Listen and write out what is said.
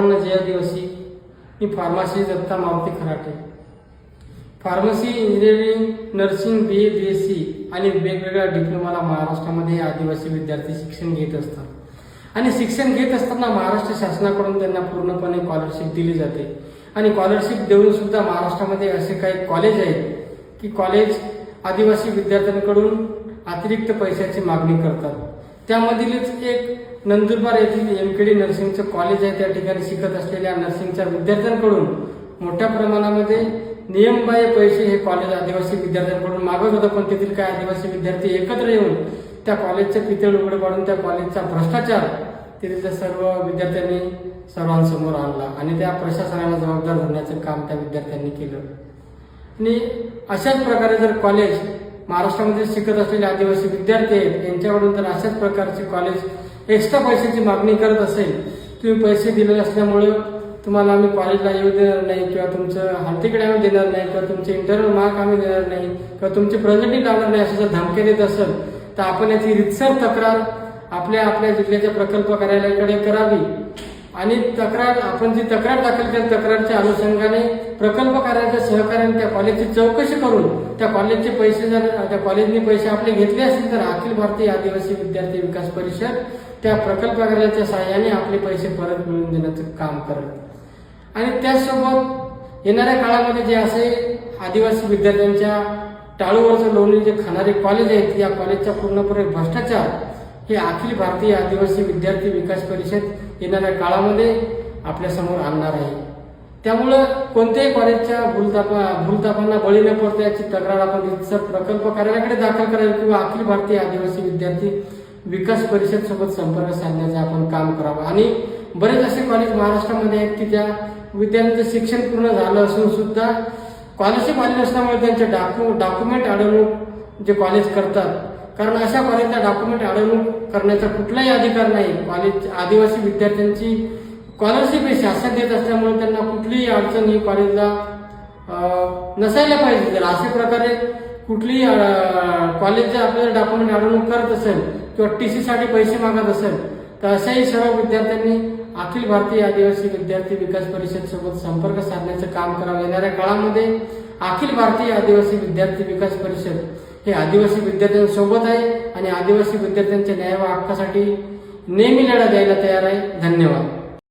जय आदिवासी. मी pharmacy Datta Maruti Kharate. Pharmacy, engineering, nursing, BA, BSc आणि वेगवेगळ्या डिप्लोमाला महाराष्ट्रामध्ये आदिवासी विद्यार्थी शिक्षण घेत असतात आणि शिक्षण घेत असताना महाराष्ट्र शासनाकडून त्यांना पूर्णपणे स्कॉलरशिप दिली जाते आणि स्कॉलरशिप देऊन सुद्धा महाराष्ट्रामध्ये असे काही कॉलेज आहेत की कॉलेज आदिवासी विद्यार्थ्यांकडून अतिरिक्त पैशाची मागणी करतात. त्यामधीलच एक नंदुरबार येथील MKD नर्सिंगचं कॉलेज आहे. त्या ठिकाणी शिकत असलेल्या नर्सिंगच्या विद्यार्थ्यांकडून मोठ्या प्रमाणामध्ये नियमबाह्य पैसे हे कॉलेज आदिवासी विद्यार्थ्यांकडून मागत होतं. पण तेथील काही आदिवासी विद्यार्थी एकत्र येऊन त्या कॉलेजचं पितळ उघड पाडून त्या कॉलेजचा भ्रष्टाचार तेथील सर्व विद्यार्थ्यांनी सर्वांसमोर आणला आणि त्या प्रशासनाला जबाबदार धरण्याचं काम त्या विद्यार्थ्यांनी केलं. आणि अशाच प्रकारे जर कॉलेज महाराष्ट्रामध्ये शिकत असलेले आदिवासी विद्यार्थी आहेत यांच्याकडून जर अशाच प्रकारचे कॉलेज एक्स्ट्रा पैशाची मागणी करत असेल, तुम्ही पैसे दिले असल्यामुळे तुम्हाला आम्ही कॉलेजला येऊ देणार नाही किंवा तुमचं हॉल तिकीट आम्ही देणार नाही किंवा तुमचे इंटरनल मार्क आम्ही देणार नाही किंवा तुमचे प्रेझेंटी लावणार नाही असं जर धमकी देत असेल तर आपण याची रितसर तक्रार आपल्या जिल्ह्याच्या प्रकल्प कार्यालयाकडे करावी आणि आपण जी तक्रार दाखल केली तक्रारच्या अनुषंगाने प्रकल्प कार्यालयाच्या सहकार्याने त्या कॉलेजची चौकशी करून त्या कॉलेजचे पैसे जर त्या कॉलेजने पैसे आपले घेतले असतील तर अखिल भारतीय आदिवासी विद्यार्थी विकास परिषद त्या प्रकल्प कार्यालयाच्या सहाय्याने आपले पैसे परत मिळवून देण्याचं काम करत. आणि त्याचसोबत येणाऱ्या काळामध्ये जे असे आदिवासी विद्यार्थ्यांच्या टाळूवरचं लोणी जे खाणारे कॉलेज आहेत या कॉलेजचा पूर्णपणे भ्रष्टाचार हे अखिल भारतीय आदिवासी विद्यार्थी विकास परिषद येणाऱ्या काळामध्ये आपल्यासमोर आणणार आहे. त्यामुळं कोणत्याही कॉलेजच्या भूलतापांना बळी न पडता याची तक्रार आपण प्रकल्प कार्यालयाकडे दाखल करावी किंवा अखिल भारतीय आदिवासी विद्यार्थी विकास परिषद सोबत संपर्क साधण्याचे आपण काम करावं. आणि बरेच असे कॉलेज महाराष्ट्रामध्ये आहेत की ज्या विद्यार्थ्यांचं शिक्षण पूर्ण झालं असून सुद्धा स्कॉलरशिप आली नसल्यामुळे त्यांचे डॉक्युमेंट अडवणूक जे कॉलेज करतात, कारण अशा कॉलेजला डॉक्युमेंट अडवणूक करण्याचा कुठलाही अधिकार नाही. कॉलेज आदिवासी विद्यार्थ्यांची स्कॉलरशिप हे शासन देत असल्यामुळे त्यांना कुठलीही अडचण ही कॉलेजला नसायला पाहिजे. जर अशा प्रकारे कुठलीही कॉलेज जर आपल्याला डॉक्युमेंट अडवणूक करत असेल किंवा TC साठी पैसे मागत असेल तर अशाही सर्व विद्यार्थ्यांनी अखिल भारतीय आदिवासी विद्यार्थी विकास परिषद सोबत संपर्क साधण्याचं काम करावं. येणाऱ्या काळामध्ये अखिल भारतीय आदिवासी विद्यार्थी विकास परिषद हे आदिवासी विद्यार्थ्यांसोबत आहे आणि आदिवासी विद्यार्थ्यांच्या न्याय व हक्कासाठी नेहमी लढा द्यायला तयार आहे. धन्यवाद.